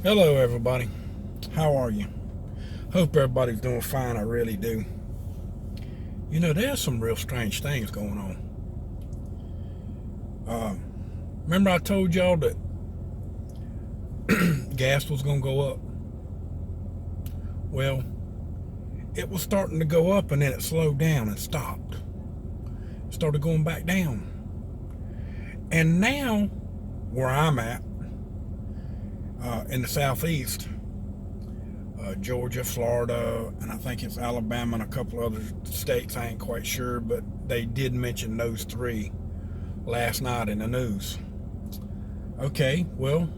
Hello, everybody. How are you? Hope everybody's doing fine. I really do. You know, there's some real strange things going on. Remember, I told y'all that gas was going to go up? Well, it was starting to go up and then it slowed down and stopped. It started going back down. And now, where I'm at, in the southeast, Georgia, Florida, and I think it's Alabama and a couple other states. I ain't quite sure, but they did mention those three last night in the news. Okay, well,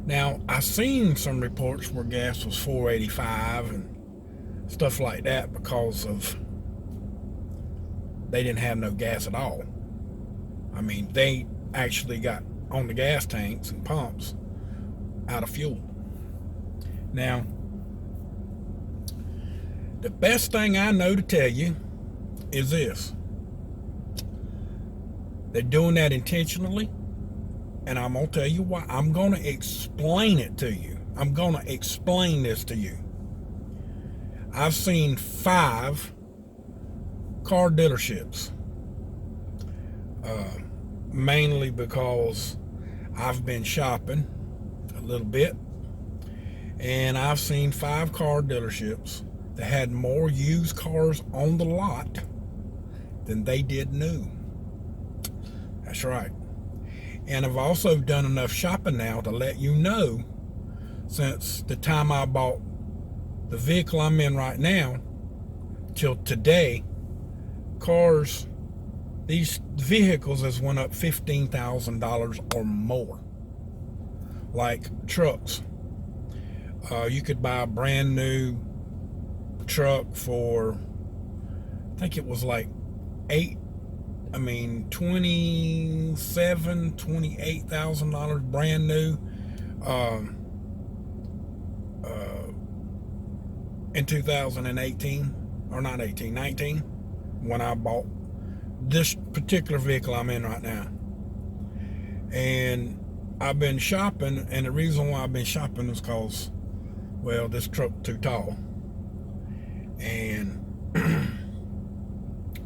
now I seen some reports where gas was 4.85 and stuff like that because of they didn't have no gas at all. I mean, they actually got on the gas tanks and pumps out of fuel. Now, the best thing I know to tell you is this. They're doing that intentionally, and I'm going to tell you why. I'm going to explain it to you. I'm going to explain this to you. I've seen 5 car dealerships, mainly because I've been shopping a little bit, and I've seen 5 car dealerships that had more used cars on the lot than they did new. That's right. And I've also done enough shopping now to let you know, since the time I bought the vehicle I'm in right now till today, these vehicles has went up $15,000 or more. Like trucks. You could buy a brand new truck for, I think it was like $28,000 brand new in 2018, or not 18, 19, when I bought this particular vehicle I'm in right now. And I've been shopping, and the reason why I've been shopping is because, well, this truck too tall, and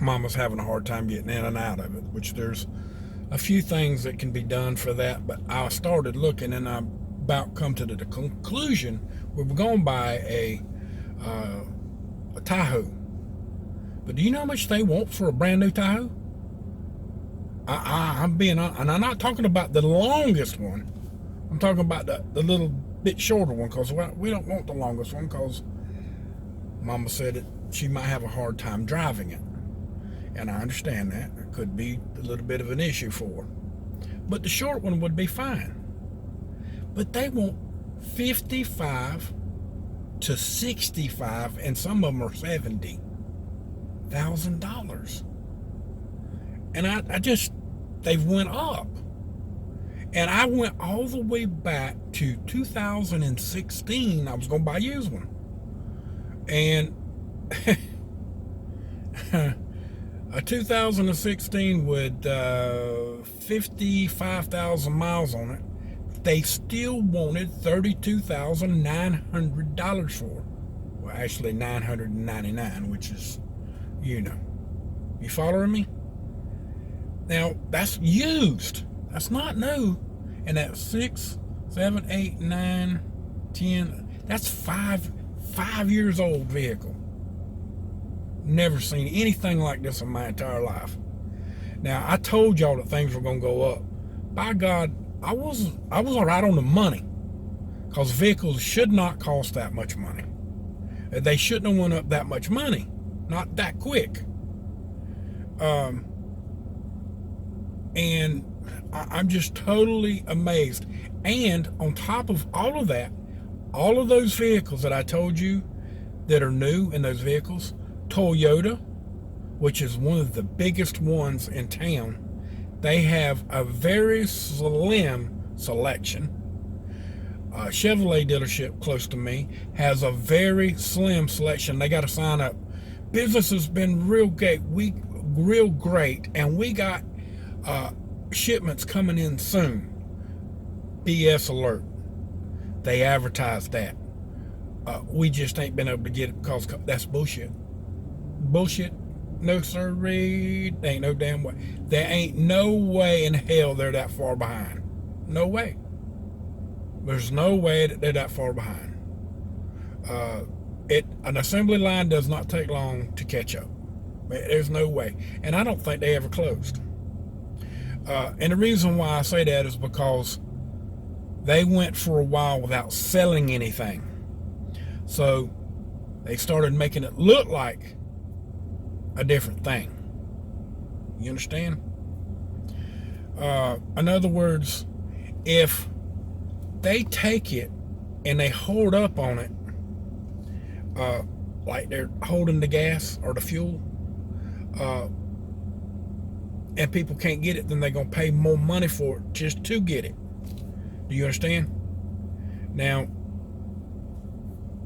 Mama's having a hard time getting in and out of it, which there's a few things that can be done for that. But I started looking, and I about come to the conclusion we were going to buy a Tahoe. But do you know how much they want for a brand new Tahoe? I'm being, and I'm not talking about the longest one. I'm talking about the little bit shorter one, because we don't want the longest one, because Mama said that she might have a hard time driving it. And I understand that. It could be a little bit of an issue for her. But the short one would be fine. But they want 55 to 65, and some of them are $70,000. And I just, they've went up. And I went all the way back to 2016. I was going to buy a used one. And a 2016 with 55,000 miles on it, they still wanted $32,900 for it. Well, actually $999, which is, you following me? Now, that's used. That's not new. And that's 6, 7, 8, 9, 10. That's 5 years old vehicle. Never seen anything like this in my entire life. Now, I told y'all that things were going to go up. By God, I was right on the money, because vehicles should not cost that much money. They shouldn't have went up that much money, not that quick. And I'm just totally amazed. And on top of all of that, all of those vehicles that I told you that are new in those vehicles, Toyota, which is one of the biggest ones in town, they have a very slim selection. A Chevrolet dealership close to me has a very slim selection. They got to sign up. Business has been real great, and we got shipments coming in soon. BS alert. They advertise that. We just ain't been able to get it because that's bullshit. Bullshit. No sirree. There ain't no damn way. There ain't no way in hell they're that far behind. No way. There's no way that they're that far behind. An assembly line does not take long to catch up. There's no way. And I don't think they ever closed. And the reason why I say that is because they went for a while without selling anything. So they started making it look like a different thing. You understand? In other words, if they take it and they hold up on it, like they're holding the gas or the fuel, and people can't get it, then they're going to pay more money for it just to get it. Do you understand? Now,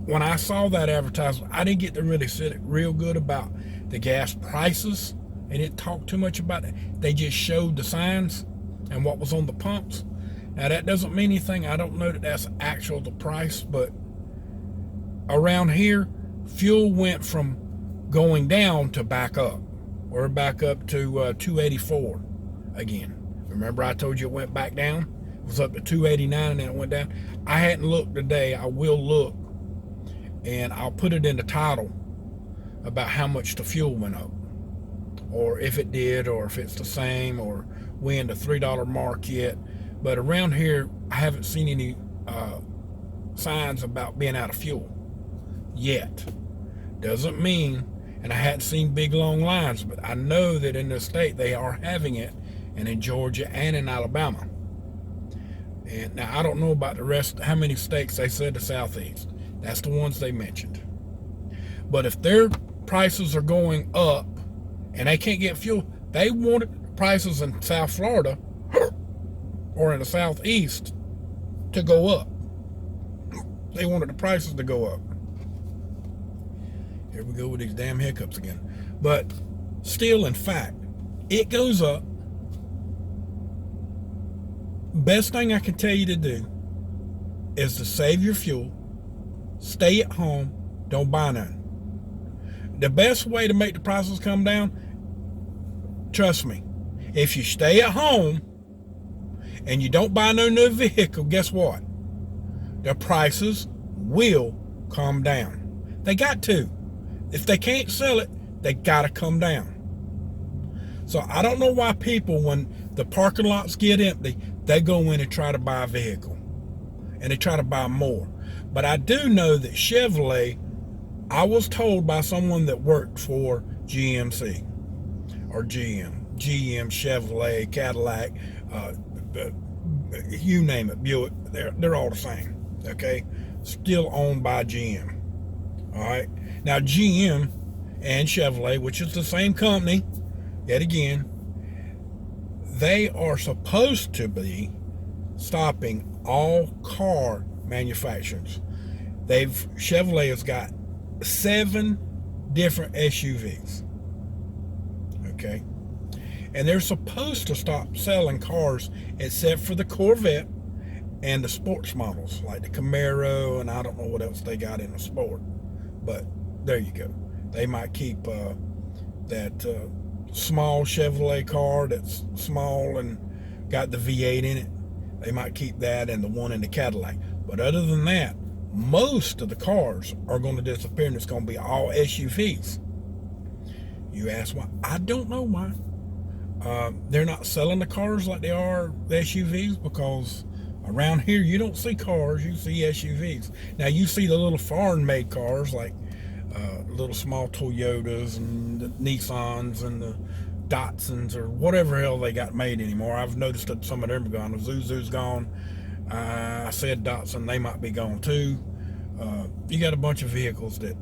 when I saw that advertisement, I didn't get to really sit real good about the gas prices. They didn't talk too much about it. They just showed the signs and what was on the pumps. Now, that doesn't mean anything. I don't know that that's actual the price, but around here, fuel went from going down to back up. We're back up to 284 again. Remember I told you it went back down? It was up to 289 and then it went down. I hadn't looked today. I will look, and I'll put it in the title about how much the fuel went up, or if it did, or if it's the same, or we in the $3 mark yet. But around here, I haven't seen any signs about being out of fuel yet. Doesn't mean, and I hadn't seen big long lines, but I know that in the state they are having it, and in Georgia and in Alabama. And now I don't know about the rest, how many states they said the Southeast. That's the ones they mentioned. But if their prices are going up and they can't get fuel, they wanted prices in South Florida or in the Southeast to go up. They wanted the prices to go up. Here we go with these damn hiccups again. But still, in fact, it goes up. Best thing I can tell you to do is to save your fuel, stay at home, don't buy none. The best way to make the prices come down, trust me, if you stay at home and you don't buy no new vehicle, guess what? The prices will come down. They got to. If they can't sell it, they got to come down. So I don't know why people, when the parking lots get empty, they go in and try to buy a vehicle. And they try to buy more. But I do know that Chevrolet, I was told by someone that worked for GMC or GM, Chevrolet, Cadillac, you name it, Buick, they're all the same, okay? Still owned by GM, all right? Now, GM and Chevrolet, which is the same company, yet again, they are supposed to be stopping all car manufacturers. Chevrolet has got 7 different SUVs, okay? And they're supposed to stop selling cars except for the Corvette and the sports models, like the Camaro, and I don't know what else they got in the sport. But there you go. They might keep that small Chevrolet car that's small and got the V8 in it. They might keep that and the one in the Cadillac. But other than that, most of the cars are going to disappear, and it's going to be all SUVs. You ask why? I don't know why. They're not selling the cars like they are the SUVs, because around here you don't see cars, you see SUVs. Now you see the little foreign-made cars like little small Toyotas and the Nissans and the Datsuns or whatever hell they got made anymore. I've noticed that some of them are gone. The Zuzu's gone. I said Datsun, they might be gone too. You got a bunch of vehicles that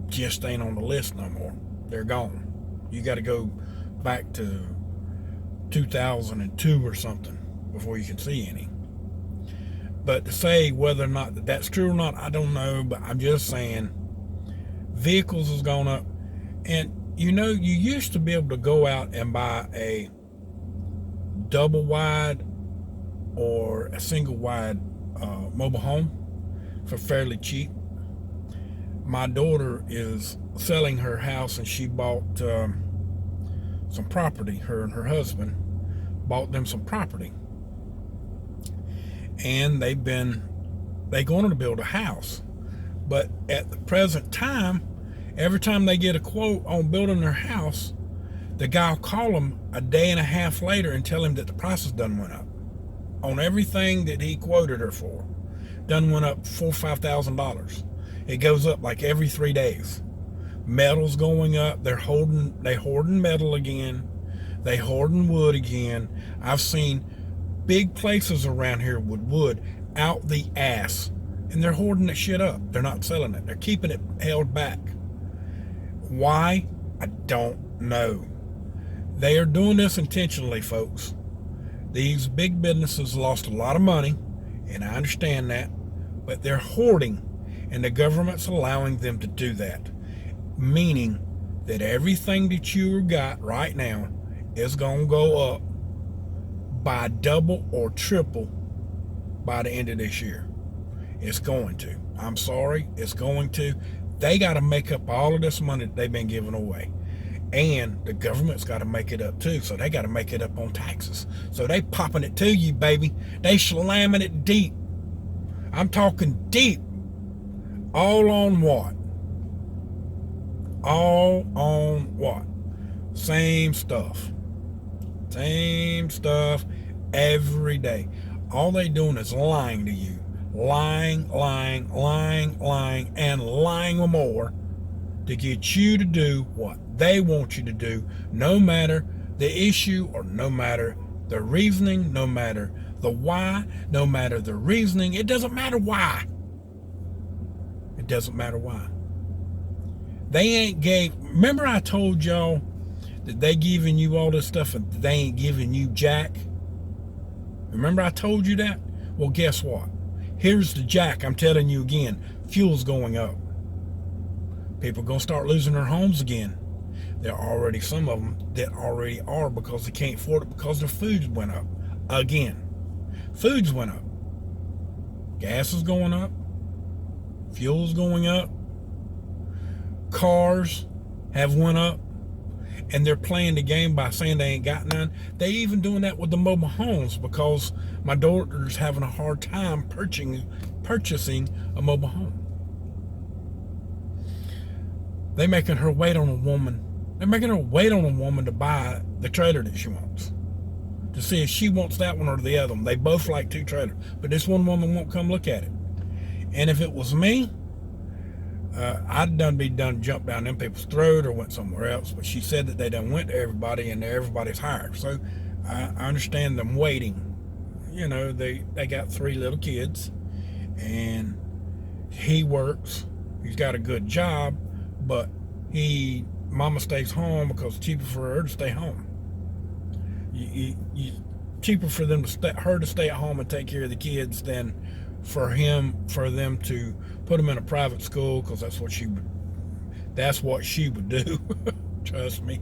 just ain't on the list no more. They're gone. You got to go back to 2002 or something before you can see any. But to say whether or not that's true or not, I don't know. But I'm just saying, vehicles has gone up. And you know, you used to be able to go out and buy a double wide or a single wide mobile home for fairly cheap. My daughter is selling her house, and she bought some property. Her and her husband bought them some property, and they're going to build a house. But at the present time, every time they get a quote on building their house, the guy will call them a day and a half later and tell him that the prices done went up on everything that he quoted her for. Done went up $4,000 or $5,000. It goes up like every 3 days. Metal's going up. They hoarding metal again. They hoarding wood again. I've seen big places around here with wood out the ass, and they're hoarding the shit up. They're not selling it. They're keeping it held back. Why? I don't know. They are doing this intentionally, folks. These big businesses lost a lot of money, and I understand that, but they're hoarding, and the government's allowing them to do that, meaning that everything that you got right now is going to go up by double or triple by the end of this year. It's going to. I'm sorry, it's going to. They got to make up all of this money that they've been giving away. And the government's got to make it up too. So they got to make it up on taxes. So they popping it to you, baby. They slamming it deep. I'm talking deep. All on what? All on what? Same stuff. Same stuff every day. All they doing is lying to you. Lying, lying, lying, lying, and lying more to get you to do what they want you to do, no matter the issue or no matter the reasoning, no matter the why, no matter the reasoning. It doesn't matter why. It doesn't matter why. They ain't remember I told y'all that they giving you all this stuff and they ain't giving you jack? Remember I told you that? Well, guess what? Here's the jack. I'm telling you again, fuel's going up. People are going to start losing their homes again. There are already some of them that already are because they can't afford it because their foods went up. Again, foods went up. Gas is going up. Fuel's going up. Cars have went up. And they're playing the game by saying they ain't got none. They even doing that with the mobile homes because my daughter's having a hard time purchasing a mobile home. They're making her wait on a woman. They're making her wait on a woman to buy the trailer that she wants, to see if she wants that one or the other one. They both like 2 trailers, but this one woman won't come look at it. And if it was me, I'd jumped down them people's throat or went somewhere else. But she said that they done went to everybody and everybody's hired. So I understand them waiting. You know, they got 3 little kids, and he works. He's got a good job, but mama stays home because it's cheaper for her to stay home. Cheaper for her to stay at home and take care of the kids than for them to put them in a private school, because that's what she would do. Trust me.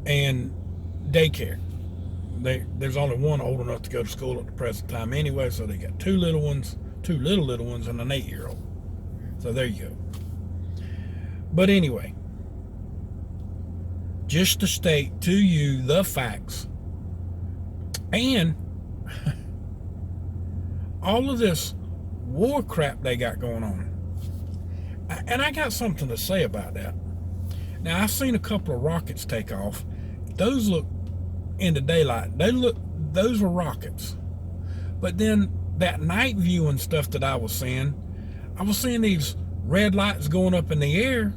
And daycare. There's only one old enough to go to school at the present time anyway, so they got 2 little ones, and an 8-year-old. So there you go. But anyway, just to state to you the facts, and all of this war crap they got going on. And I got something to say about that. Now, I've seen a couple of rockets take off. Those look in the daylight. Those were rockets. But then that night view and stuff that I was seeing these red lights going up in the air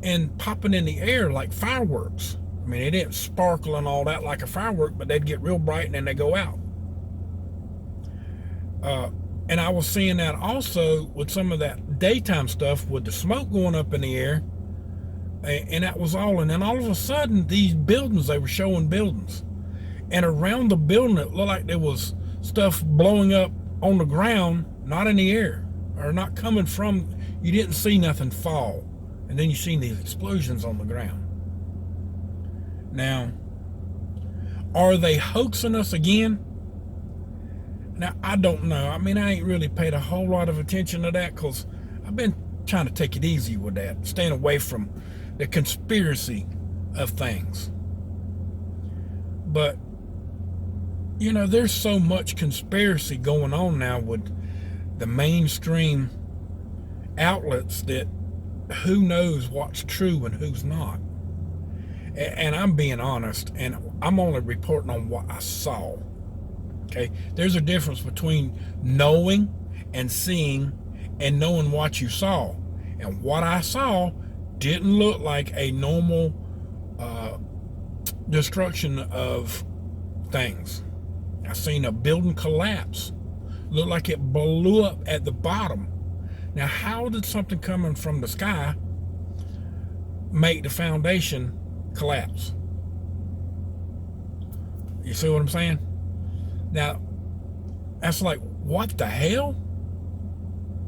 and popping in the air like fireworks. I mean, it didn't sparkle and all that like a firework, but they'd get real bright and then they go out. And I was seeing that also with some of that daytime stuff with the smoke going up in the air, and that was all. And then all of a sudden, these buildings, they were showing buildings, and around the building, it looked like there was stuff blowing up on the ground, not in the air, or not coming from. You didn't see nothing fall, and then you seen these explosions on the ground. Now, are they hoaxing us again? Now, I don't know. I mean, I ain't really paid a whole lot of attention to that because I've been trying to take it easy with that, staying away from the conspiracy of things. But, there's so much conspiracy going on now with the mainstream outlets that who knows what's true and who's not. And I'm being honest, and I'm only reporting on what I saw. Okay? There's a difference between knowing and seeing and knowing what you saw. And what I saw didn't look like a normal destruction of things. I seen a building collapse. Looked like it blew up at the bottom. Now, how did something coming from the sky make the foundation collapse? You see what I'm saying? Now, that's like, what the hell?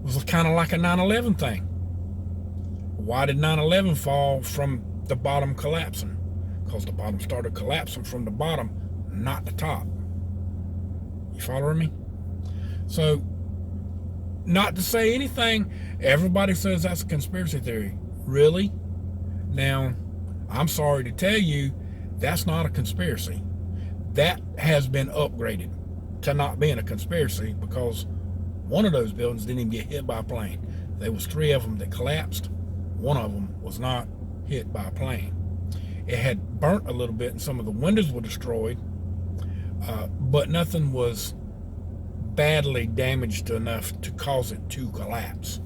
It was kind of like a 9/11 thing. Why did 9/11 fall from the bottom collapsing? Because the bottom started collapsing from the bottom, not the top. You following me? So, not to say anything, everybody says that's a conspiracy theory. Really? Now, I'm sorry to tell you, that's not a conspiracy. That has been upgraded to not being a conspiracy because one of those buildings didn't even get hit by a plane. There was 3 of them that collapsed. One of them was not hit by a plane. It had burnt a little bit and some of the windows were destroyed, but nothing was badly damaged enough to cause it to collapse.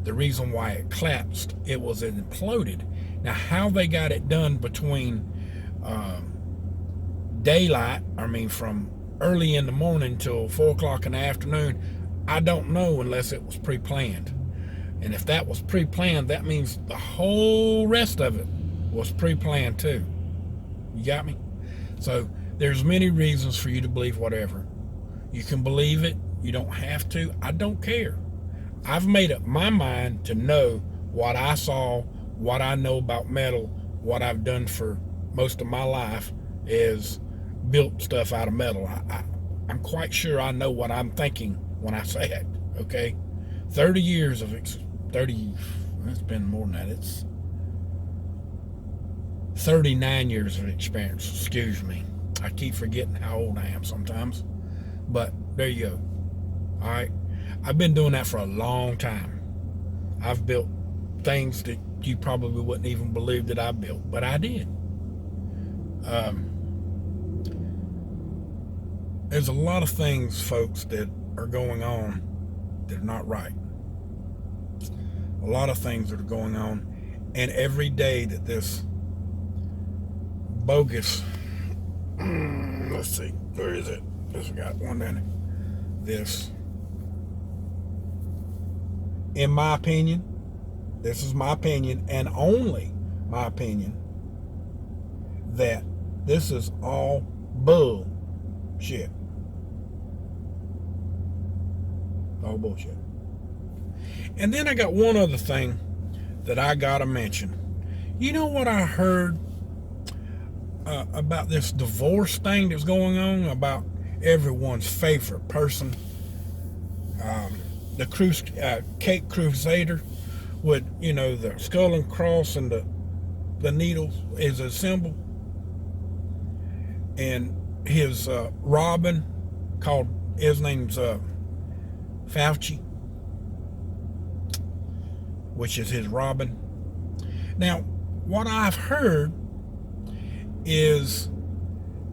The reason why it collapsed, it imploded. Now, how they got it done between daylight, from early in the morning till 4 o'clock in the afternoon, I don't know unless it was pre-planned. And if that was pre-planned, that means the whole rest of it was pre-planned too. You got me? So there's many reasons for you to believe whatever. You can believe it. You don't have to. I don't care. I've made up my mind to know what I saw, what I know about metal, what I've done for most of my life is built stuff out of metal. I'm quite sure I know what I'm thinking when I say it, okay? 30 years of, it's been more than that. It's 39 years of experience, excuse me. I keep forgetting how old I am sometimes. But there you go. All right. I've been doing that for a long time. I've built things that you probably wouldn't even believe that I built, but I did. There's a lot of things, folks, that are going on that are not right. A lot of things that are going on, and every day that this bogus, let's see, where is it? This got one down there. This, in my opinion, this is my opinion and only my opinion, that this is all bullshit. All bullshit. And then I got one other thing that I gotta mention. You know what I heard about this divorce thing that's going on, about everyone's favorite person, the Cake Crusader, with the skull and cross and the needles is a symbol, and his Robin, his name's Fauci, which is his Robin. Now, what I've heard is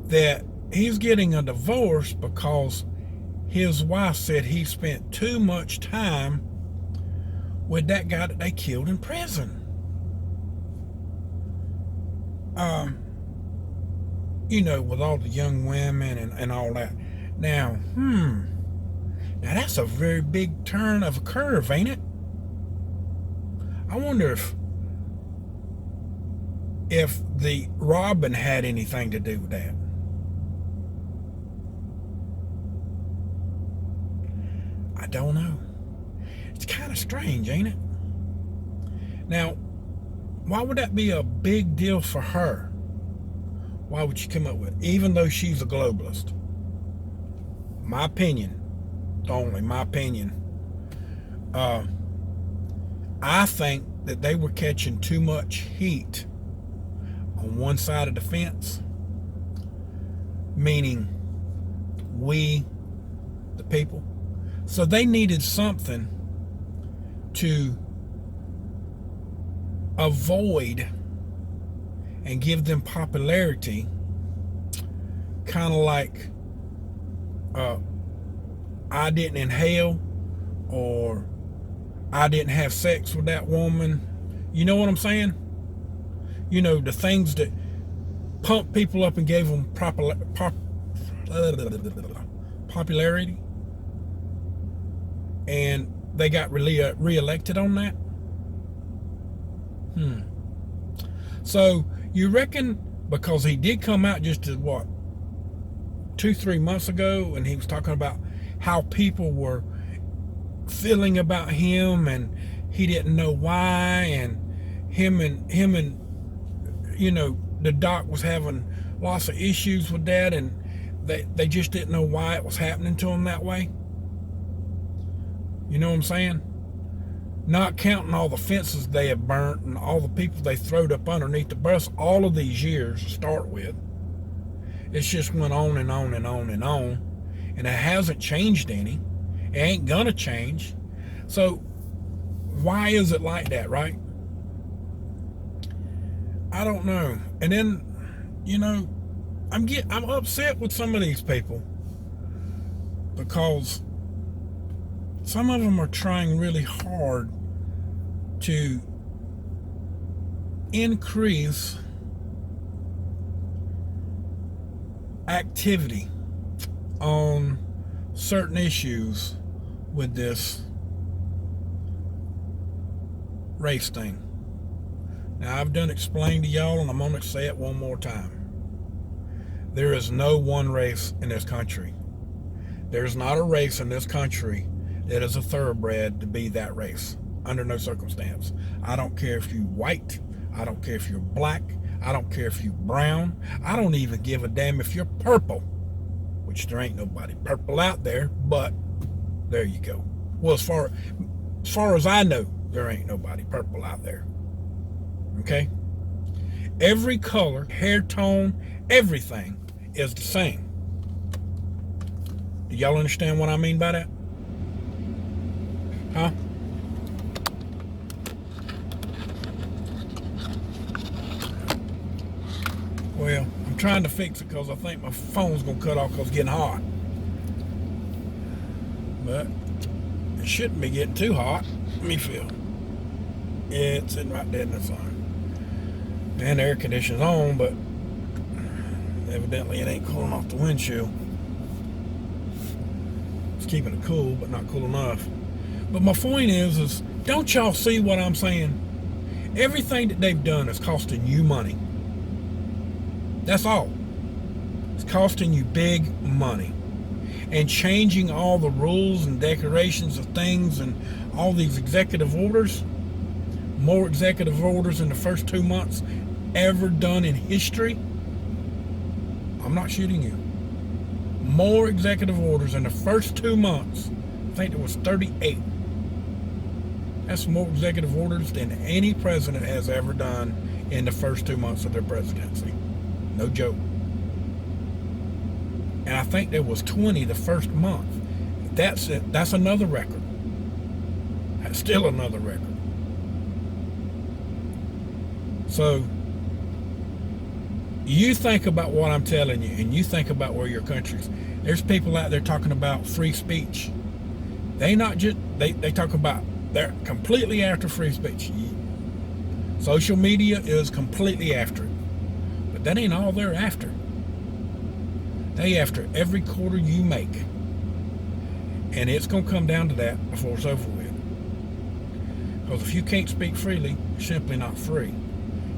that he's getting a divorce because his wife said he spent too much time with that guy that they killed in prison. With all the young women and all that. Now that's a very big turn of a curve, ain't it? I wonder if the Robin had anything to do with that. I don't know. It's kind of strange, ain't it? Now, why would that be a big deal for her? Why would she come up with it? Even though she's a globalist. My opinion, only, my opinion. I think that they were catching too much heat on one side of the fence, meaning we, the people. So they needed something to avoid and give them popularity, kind of like I didn't inhale, or I didn't have sex with that woman. You know what I'm saying? You know, the things that pumped people up and gave them popularity, and they got re-elected on that. So you reckon, because he did come out just to 2-3 months ago, and he was talking about how people were feeling about him, and he didn't know why, and him and you know, the doc was having lots of issues with that, and they just didn't know why it was happening to him that way. You know what I'm saying? Not counting all the fences they have burnt and all the people they throwed up underneath the bus all of these years to start with. It's just went on and on and on and on, and it hasn't changed any. It ain't gonna change. So why is it like that, right? I don't know. And then, you know, I'm upset with some of these people, because some of them are trying really hard to increase activity on certain issues with this race thing. Now, I've done explain to y'all, and I'm going to say it one more time. There is no one race in this country. There's not a race in this country that is a thoroughbred to be that race, under no circumstance. I don't care if you're white. I don't care if you're black. I don't care if you're brown. I don't even give a damn if you're purple, which there ain't nobody purple out there, but there you go. Well, as far as I know, there ain't nobody purple out there. Okay? Every color, hair tone, everything is the same. Do y'all understand what I mean by that? Huh? Well, I'm trying to fix it because I think my phone's going to cut off because it's getting hot. But it shouldn't be getting too hot. Let me feel. Yeah, it's sitting right there in the sun. And the air conditioner's on, but evidently it ain't cooling off the windshield. It's keeping it cool, but not cool enough. But my point is don't y'all see what I'm saying? Everything that they've done is costing you money. That's all. It's costing you big money. And changing all the rules and decorations of things and all these executive orders, more executive orders in the first 2 months ever done in history. I'm not shooting you. More executive orders in the first 2 months. I think there was 38. That's more executive orders than any president has ever done in the first 2 months of their presidency. No joke. And I think there was 20 the first month. That's it. That's another record. That's still another record. So you think about what I'm telling you, and you think about where your country's. There's people out there talking about free speech. They talk about they're completely after free speech. Social media is completely after it. But that ain't all they're after. They after every quarter you make. And it's going to come down to that before it's over with. Because if you can't speak freely, you're simply not free.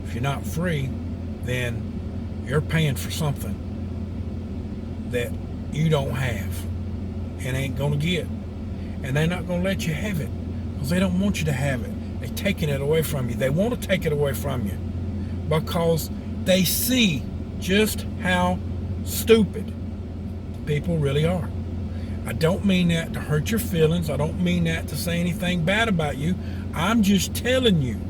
If you're not free, then you're paying for something that you don't have and ain't going to get. And they're not going to let you have it because they don't want you to have it. They're taking it away from you. They want to take it away from you because they see just how stupid people really are. I don't mean that to hurt your feelings. I don't mean that to say anything bad about you. I'm just telling you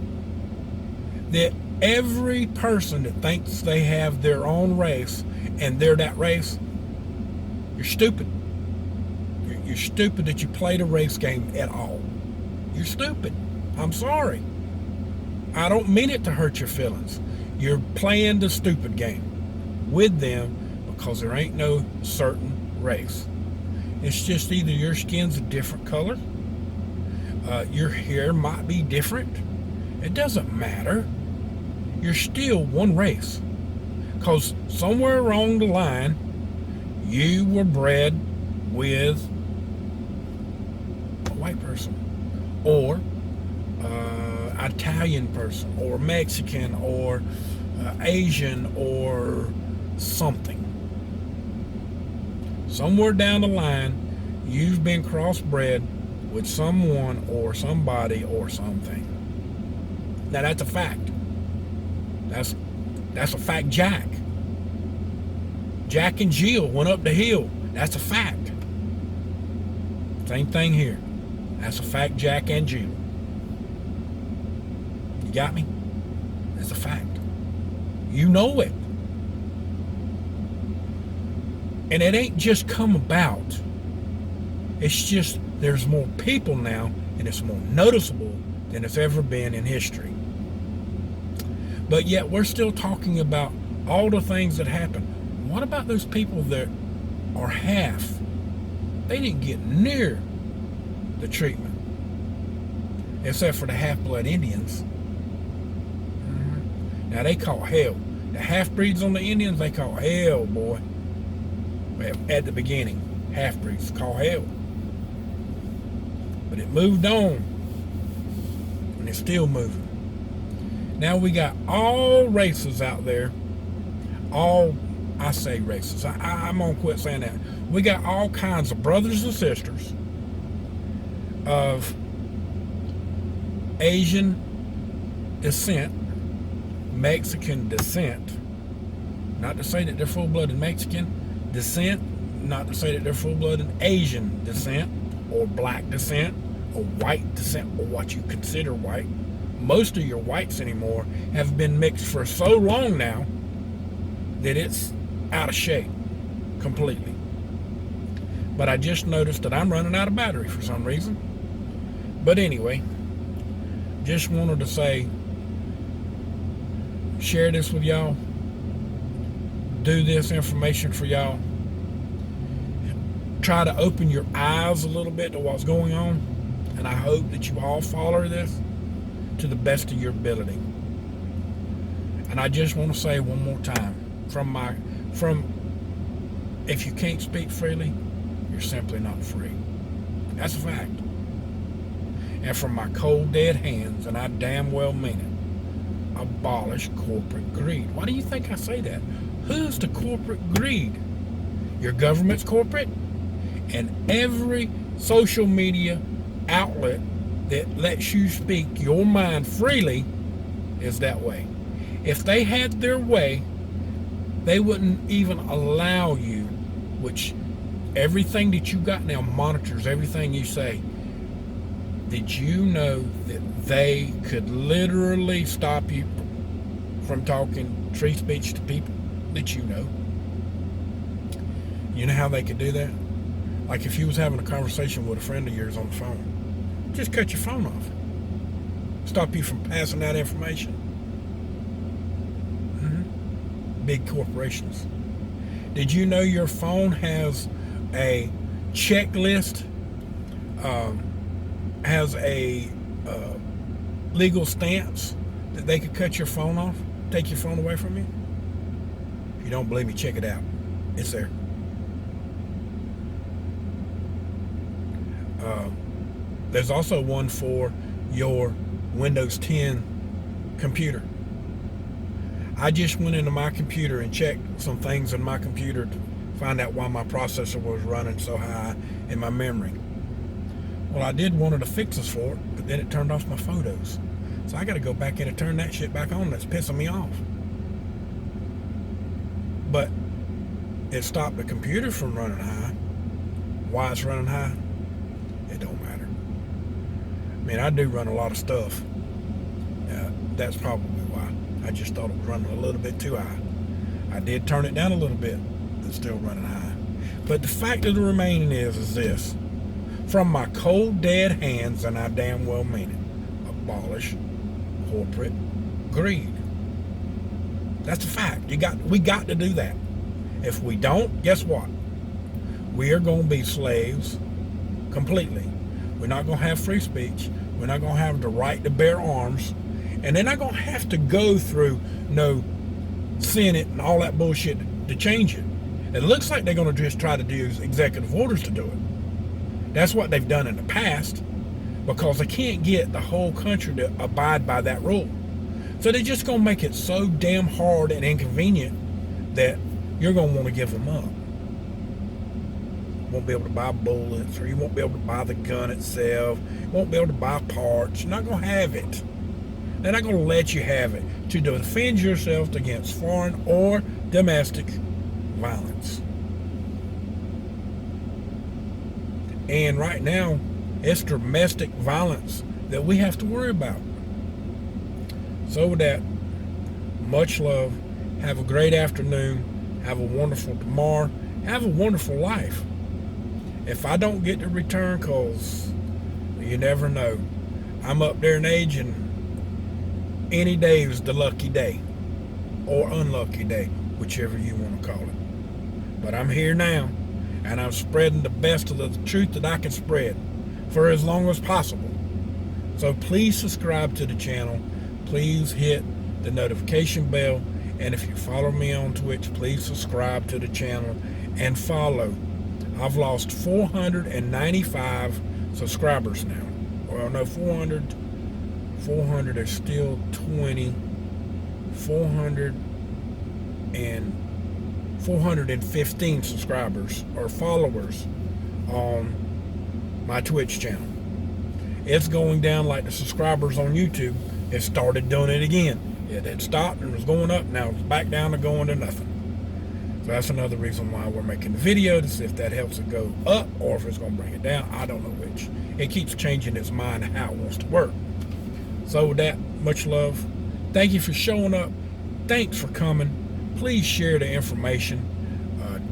that every person that thinks they have their own race and they're that race, you're stupid. You're stupid that you played a race game at all. You're stupid. I'm sorry. I don't mean it to hurt your feelings. You're playing the stupid game with them because there ain't no certain race. It's just either your skin's a different color, your hair might be different. It doesn't matter. You're still one race. Because somewhere along the line, you were bred with a white person, or Italian person, or Mexican, or Asian, or something. Somewhere down the line, you've been crossbred with someone or somebody or something. Now that's a fact. That's a fact, Jack. Jack and Jill went up the hill. That's a fact. Same thing here. That's a fact, Jack and Jill. You got me? That's a fact. You know it. And it ain't just come about. It's just there's more people now, and it's more noticeable than it's ever been in history. But yet we're still talking about all the things that happen. What about those people that are half? They didn't get near the treatment, except for the half-blood Indians. Now they call hell. The half-breeds on the Indians, they call hell, boy. At the beginning, half-breeds call hell. But it moved on, and it's still moving. Now we got all races out there. I say races. I'm going to quit saying that. We got all kinds of brothers and sisters of Asian descent, Mexican descent. Not to say that they're full-blooded Mexican descent. Not to say that they're full-blooded Asian descent, or black descent, or white descent, or what you consider white. Most of your whites anymore have been mixed for so long now that it's out of shape completely. But I just noticed that I'm running out of battery for some reason. But anyway, just wanted to say, share this with y'all. Do this information for y'all. Try to open your eyes a little bit to what's going on. And I hope that you all follow this to the best of your ability. And I just want to say one more time, if you can't speak freely, you're simply not free. That's a fact. And from my cold dead hands, and I damn well mean it, abolish corporate greed. Why do you think I say that? Who's the corporate greed? Your government's corporate, and every social media outlet that lets you speak your mind freely is that way. If they had their way, they wouldn't even allow you, which everything that you got now monitors everything you say. Did you know that they could literally stop you from talking free speech to people that you know? You know how they could do that? Like if you was having a conversation with a friend of yours on the phone, just cut your phone off. Stop you from passing that information. Big corporations. Did you know your phone has a checklist, has a legal stance that they could cut your phone off, take your phone away from you? If you don't believe me, check it out. It's there. There's also one for your Windows 10 computer. I just went into my computer and checked some things in my computer to find out why my processor was running so high in my memory. Well, I did one of the fixes for it, but then it turned off my photos. So I got to go back in and turn that shit back on. That's pissing me off. But it stopped the computer from running high. Why it's running high? It don't matter. I mean, I do run a lot of stuff. That's probably why. I just thought it was running a little bit too high. I did turn it down a little bit. It's still running high. But the fact of the remaining is this. From my cold, dead hands, and I damn well mean it, abolish corporate greed. That's a fact. We got to do that. If we don't, guess what? We are going to be slaves completely. We're not going to have free speech. We're not going to have the right to bear arms. And they're not going to have to go through no Senate and all that bullshit to change it. It looks like they're going to just try to do executive orders to do it. That's what they've done in the past, because they can't get the whole country to abide by that rule. So they're just going to make it so damn hard and inconvenient that you're going to want to give them up. You won't be able to buy bullets, or you won't be able to buy the gun itself. You won't be able to buy parts. You're not going to have it. They're not going to let you have it to defend yourself against foreign or domestic violence. And right now, it's domestic violence that we have to worry about. So with that, much love. Have a great afternoon. Have a wonderful tomorrow. Have a wonderful life. If I don't get to return calls, you never know. I'm up there in age, and any day is the lucky day or unlucky day, whichever you want to call it. But I'm here now, and I'm spreading the best of the truth that I can spread for as long as possible. So please subscribe to the channel. Please hit the notification bell. And if you follow me on Twitch, please subscribe to the channel and follow. I've lost 495 subscribers now. Well, no, 400 is still 20. 415 subscribers or followers on my Twitch channel. It's going down like the subscribers on YouTube. It started doing it again. It had stopped and was going up. Now it's back down to going to nothing. So that's another reason why we're making the video, to see if that helps it go up or if it's going to bring it down. I don't know which. It keeps changing its mind how it wants to work. So with that, much love. Thank you for showing up. Thanks for coming. Please share the information.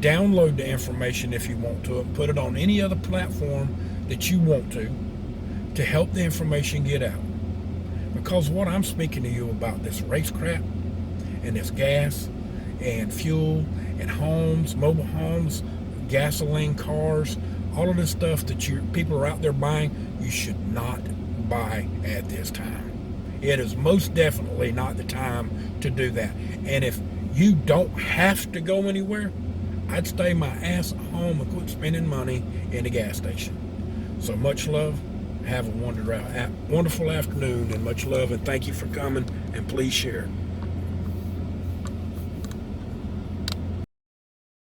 Download the information if you want to. Put it on any other platform that you want to help the information get out. Because what I'm speaking to you about, this race crap and this gas and fuel and homes, mobile homes, gasoline cars, all of this stuff that people are out there buying, you should not buy at this time. It is most definitely not the time to do that. And if you don't have to go anywhere, I'd stay my ass at home and quit spending money in the gas station. So much love. Have a wonderful afternoon, and much love, and thank you for coming, and please share.